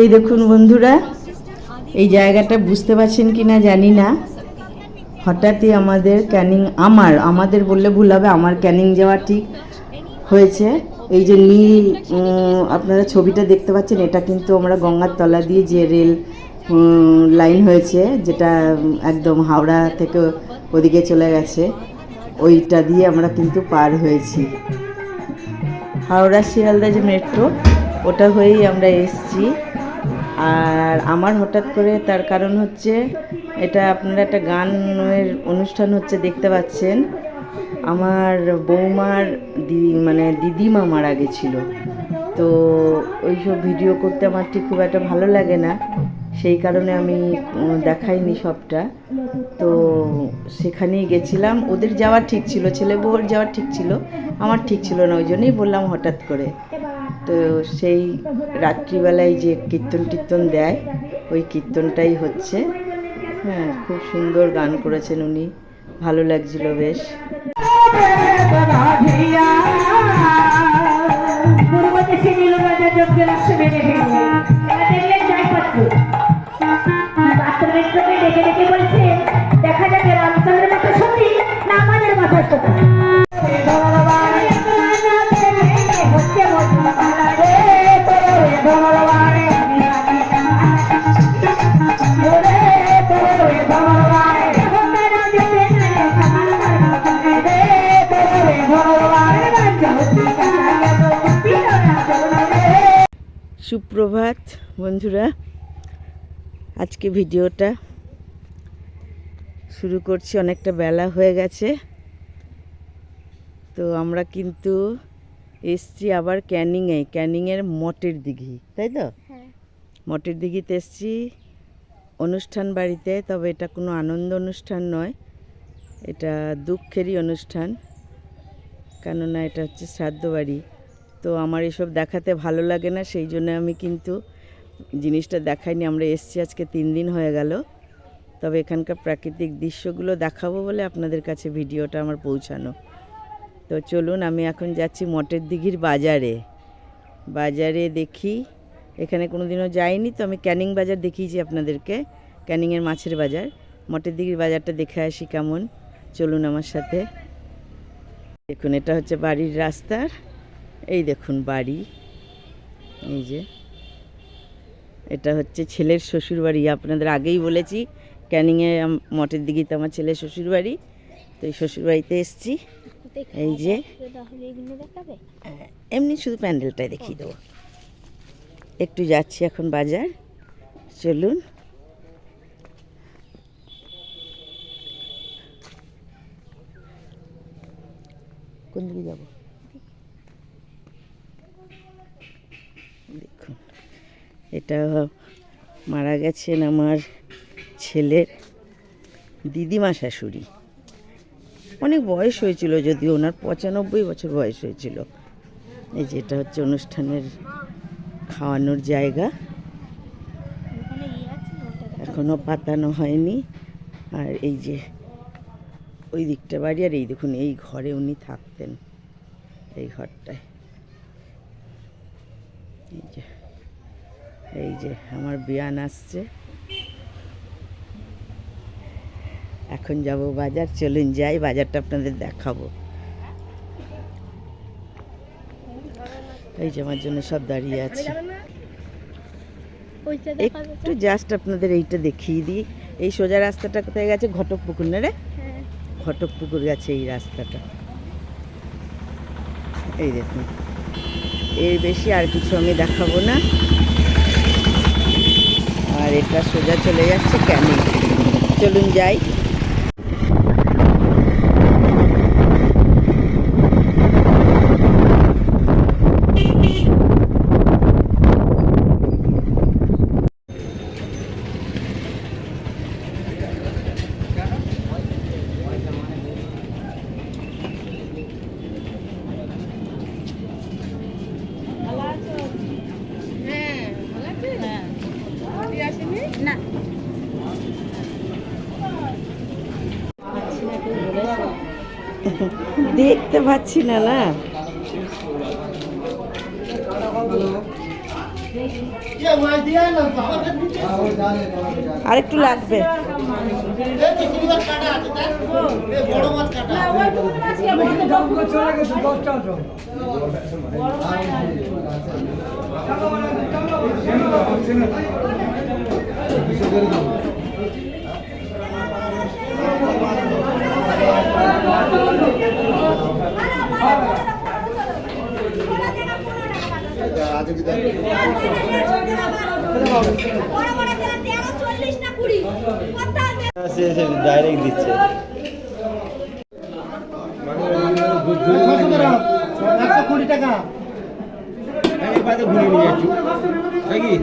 এই দেখুন বন্ধুরা, এই জায়গাটা বুঝতে পারছেন কি না জানি না, হঠাৎই আমাদের আমাদের বললে ভুল হবে, আমার ক্যানিং যাওয়া ঠিক হয়েছে। এই যে নীল আপনারা ছবিটা দেখতে পাচ্ছেন, এটা কিন্তু আমরা গঙ্গার তলা দিয়ে যে রেল লাইন হয়েছে, যেটা একদম হাওড়া থেকে ওদিকে চলে গেছে, ওইটা দিয়ে আমরা কিন্তু পার হয়েছি। হাওড়া শিয়ালদা যে মেট্রো, ওটা হয়েই আমরা এসছি। আর আমার হঠাৎ করে তার কারণ হচ্ছে, এটা আপনারা একটা গানের অনুষ্ঠান হচ্ছে দেখতে পাচ্ছেন। আমার বৌমার দিদিমা মারা গেছিলো, তো ওইসব ভিডিও করতে আমার ঠিক খুব একটা ভালো লাগে না, সেই কারণে আমি দেখাইনি সবটা। তো সেখানেই গেছিলাম, ওদের যাওয়া ঠিক ছিল, ছেলে বউর যাওয়া ঠিক ছিল, আমার ঠিক ছিল না, ওই জন্যই বললাম হঠাৎ করে। তো সেই রাত্রিবেলায় যে কীর্তন দেয়, ওই কীর্তনটাই হচ্ছে। হ্যাঁ, খুব সুন্দর গান করেছেন উনি, ভালো লাগছিল বেশ। দেখা যাবে রামচন্দ্রের মতো সত্যি না আমাদের মাথায় সত্যি। সুপ্রভাত বন্ধুরা, আজকে ভিডিওটা শুরু করছি, অনেকটা বেলা হয়ে গেছে। তো আমরা কিন্তু এসছি আবার ক্যানিংয়ের মঠের দিঘি, তাই তো? মঠের দিঘিতে এসছি অনুষ্ঠান বাড়িতে, তবে এটা কোনো আনন্দ অনুষ্ঠান নয়, এটা দুঃখেরই অনুষ্ঠান, কেননা এটা হচ্ছে শ্রাদ্ধ বাড়ি। তো আমার এসব দেখাতে ভালো লাগে না, সেই জন্য আমি কিন্তু জিনিসটা দেখাইনি। আমরা এসছি আজকে 3 দিন হয়ে গেল, তবে এখানকার প্রাকৃতিক দৃশ্যগুলো দেখাবো বলে আপনাদের কাছে ভিডিওটা আমার পৌঁছানো। তো চলুন, আমি এখন যাচ্ছি মঠের দিঘির বাজারে দেখি, এখানে কোনো দিনও যাইনি, তো আমি ক্যানিং বাজার দেখিয়েছি আপনাদেরকে, ক্যানিংয়ের মাছের বাজার। মঠের দিঘির বাজারটা দেখে আসি কেমন, চলুন আমার সাথে। দেখুন, এটা হচ্ছে বাড়ির রাস্তার, এই দেখুন বাড়ি, এই যে এটা হচ্ছে ছেলের শ্বশুর বাড়ি। আপনাদের আগেই বলেছি, ক্যানিংয়ে মঠের দিঘিতে আমার ছেলের শ্বশুর বাড়ি, তো এই শ্বশুর বাড়িতে এসছি। এই যে এমনি শুধু প্যান্ডেলটাই দেখিয়ে দেবো। একটু যাচ্ছি এখন বাজার, চলুন। কোন দিকে যাব? দেখুন, এটা মারা গেছেন আমার ছেলের দিদিমা শাশুড়ি, অনেক বয়স হয়েছিল, যদিও ওনার 95 বছর বয়স হয়েছিল। এই যে এটা হচ্ছে অনুষ্ঠানের খাওয়ানোর জায়গা, এখনো পাতানো হয়নি। আর এই যে ওই দিকটা বাড়ি, আর এই দেখুন এই ঘরে উনি থাকতেন, এই ঘরটায়। এই যে আমার বিয়ান আসছে, এখন যাব বাজার, চলুন যাই, বাজারটা আপনাদের দেখাবো। এই যে আমার জন্য সব দাঁড়িয়ে আছে, একটু জাস্ট আপনাদের এইটা দেখিয়ে দিই। এই সোজা রাস্তাটা কোথায় গেছে? ঘটকপুকুর না রে? ঘটকপুকুর গেছে এই রাস্তাটা, এই দেখুন। এর বেশি আর কিছু আমি দেখাবো না। আর এটা সোজা চলে যাচ্ছে ক্যানিং, চলুন যাই। না দেখতে পাচ্ছি না, না আর একটু লাগবে। ডাইরেক্ট দিচ্ছে। ঘুরিয়ে নিয়ে যাচ্ছি নাকি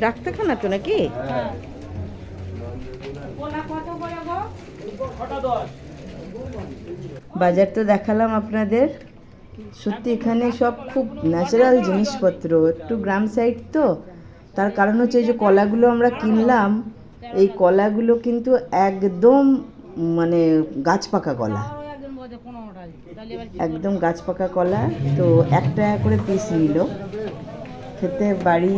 ডাক্তারখানা তো নাকি? বাজার তো দেখালাম আপনাদের। সত্যি এখানে সব খুব ন্যাচারাল জিনিসপত্র, একটু গ্রাম সাইড তো, তার কারণ হচ্ছে এই যে কলাগুলো আমরা কিনলাম, এই কলাগুলো কিন্তু একদম মানে গাছ পাকা কলা, একদম গাছ পাকা কলা। তো 1 টাকা করে পিস নিল। খেতে বাড়ি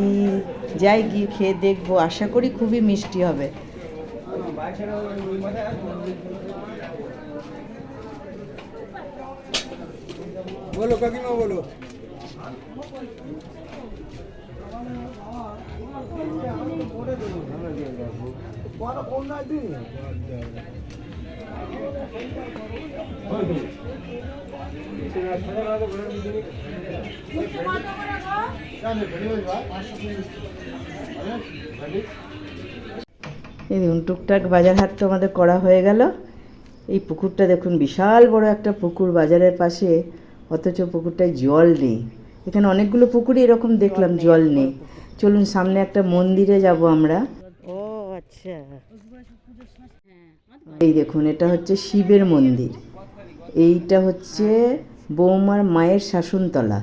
যাই, গিয়ে খেয়ে দেখবো, আশা করি খুবই মিষ্টি হবে। বলো কাকিমা বলো। এই দেখুন টুকটাক বাজার হাট তো আমাদের করা হয়ে গেল। এই পুকুরটা দেখুন, বিশাল বড় একটা পুকুর বাজারের পাশে, অথচ পুকুরটায় জল নেই। এখানে অনেকগুলো পুকুরই এরকম দেখলাম জল নেই। চলুন সামনে একটা মন্দিরে যাব আমরা। ও আচ্ছা, এই দেখুন এটা হচ্ছে শিবের মন্দির। এইটা হচ্ছে বৌমার মায়ের শাসনতলা।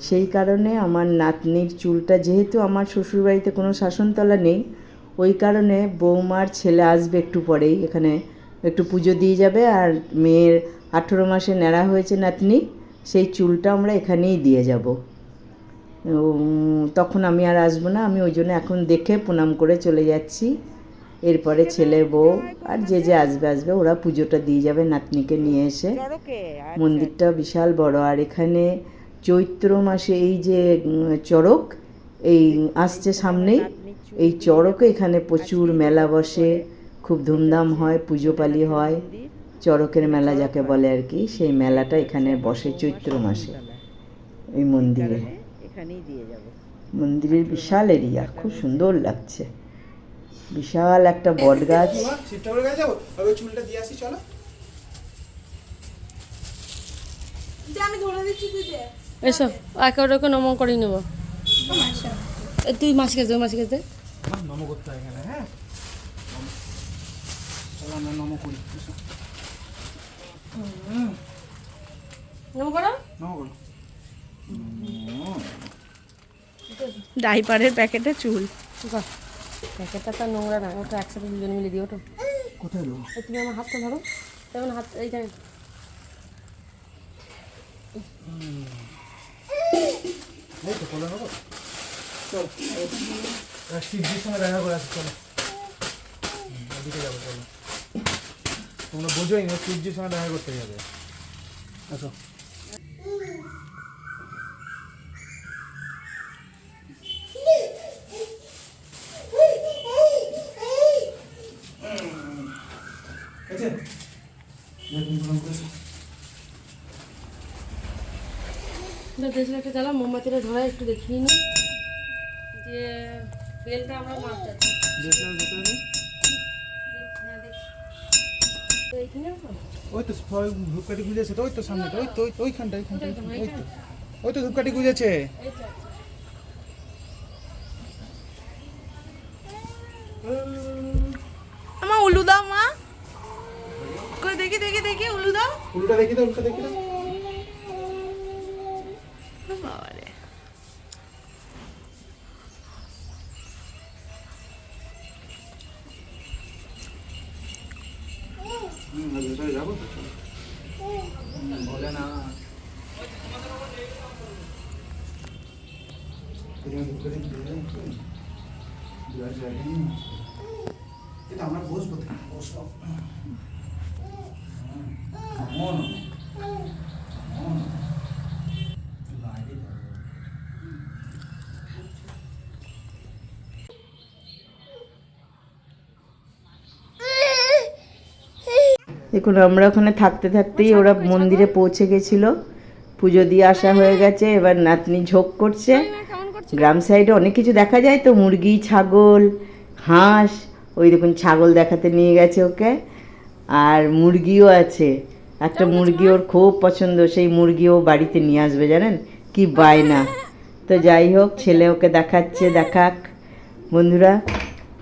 সেই কারণে আমার নাতনির চুলটা, যেহেতু আমার শ্বশুরবাড়িতে কোনো শাসনতলা নেই, ওই কারণে বৌমার ছেলে আসবে একটু পরেই, এখানে একটু পুজো দিয়ে যাবে। আর মেয়ের 18 মাসে ন্যাড়া হয়েছে নাতনি, সেই চুলটা আমরা এখানেই দিয়ে যাব। তখন আমি আর আসবো না, আমি ওই জন্য এখন দেখে প্রণাম করে চলে যাচ্ছি। এরপরে ছেলে বউ আর যে যে আসবে আসবে, ওরা পুজোটা দিয়ে যাবে নাতনিকে নিয়ে এসে। মন্দিরটা বিশাল বড়। আর এখানে চৈত্র মাসে এই যে চড়ক এই আসছে সামনেই, এই চড়কে এখানে প্রচুর মেলা বসে, খুব ধুমধাম হয়, পুজো পালি হয়। চড়কের মেলা যাকে বলে আর কি, সেই মেলাটা এখানে বসে চৈত্র মাসে এই মন্দিরে। এখানেই দিয়ে যাব। মন্দিরের বিশাল এরিয়া, খুব সুন্দর লাগছে। বিশাল একটা বট গাছ। চুলটা দিয়ে আসি চলো। আমি ধরে দিচ্ছি, তুই দে। এসো একে ওটাকে নমো করে নেবো। তুই মাছ খেতে মাছ খেতে নমো করতে হয় এখানে। হ্যাঁ চলো আমরা নমো করি। নমো করো, নমো করো। ডাইপারের প্যাকেটে চুল। প্যাকেটটা তো নোংরা না, ওটা একসাথে দুজন মিলে দিও। ওটা কোথায় দেবো? তুমি আমার হাতটা ধরো, তেমন হাত এইখানে। এই তো কোলা নেবো। চল শিবজির সঙ্গে দেখা করে আসি। চলো ওদিকে যাবো। চলো, তোমরা বোঝোই না, শিবজির সঙ্গে দেখা করতে যাবে। আসো। দেশে একটা জ্বালা, মোমবাতিটা ধরা একটু দেখিয়ে নিই যে বেলটা আমরা মাছ যাচ্ছি। হ্যাঁ দেখছি তো এইখানে ওই তো ধূপকাঠি গুজেছে তো, ওই তো সামনেটা, ওই তো ওইখানটা, ওই তো ধূপকাঠি গুজেছে। মা উলু দাও মা, কই দেখি দেখি দেখি উলু দাও। উল্টা দেখি তো, উল্টা দেখি তো। বাবারে ভেতরে যাবো তো, বলে না এটা আমরা বসবো, বসবো। দেখুন আমরা ওখানে থাকতে থাকতেই ওরা মন্দিরে পৌঁছে গেছিলো, পুজো দিয়ে আসা হয়ে গেছে। এবার নাতনি ঝোঁক করছে। গ্রাম সাইডে অনেক কিছু দেখা যায় তো, মুরগি, ছাগল, হাঁস। ওই দেখুন ছাগল দেখাতে নিয়ে গেছে ওকে, আর মুরগিও আছে। একটা মুরগি ওর খুব পছন্দ, সেই মুরগিও বাড়িতে নিয়ে আসবে জানেন, কি বায়না। তো যাই হোক, ছেলে ওকে দেখাচ্ছে, দেখাক। বন্ধুরা,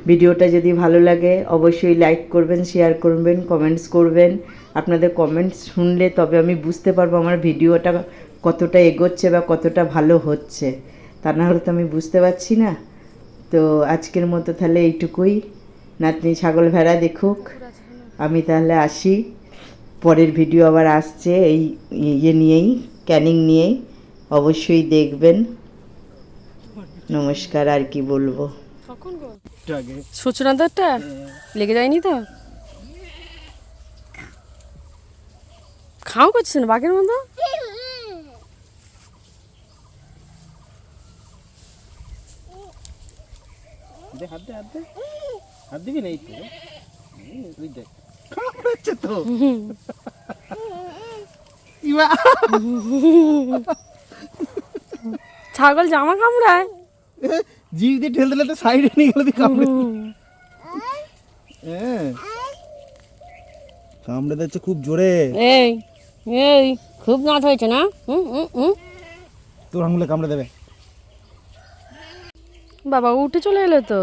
ভিডিওটা যদি ভালো লাগে অবশ্যই লাইক করবেন, শেয়ার করবেন, কমেন্টস করবেন। আপনাদের কমেন্টস শুনলে তবে আমি বুঝতে পারবো আমার ভিডিওটা কতটা এগোচ্ছে বা কতটা ভালো হচ্ছে, তা না হলে তো আমি বুঝতে পারছি না। তো আজকের মতো তাহলে এইটুকুই। নাতনি ছাগল ভেড়া দেখুক, আমি তাহলে আসি। পরের ভিডিও আবার আসছে এই ইয়ে নিয়েই, ক্যানিং নিয়েই, অবশ্যই দেখবেন। নমস্কার, আর কি বলবো। কখন গো আগে সূচনাদারটা লেগে যায়নি তো? খাও করছেন বাঘের মতো। দে, হাত দে, হাত দে, হাত দিবি না, এই তো ওই দেখ কামড়াচ্ছে তো। ইমা, ছাগল জামা কামড়ায়। জিভ দিয়ে ঠেলতে ঠেলতে সাইডে নিয়ে গেলে কামড়ে। হ্যাঁ, কামড়ে দিচ্ছে খুব জোরে। এই এই খুব দাঁত হয়েছে না? তোর আঙুলে কামড়ে দেবে। বাবা উঠে চলে এলো তো।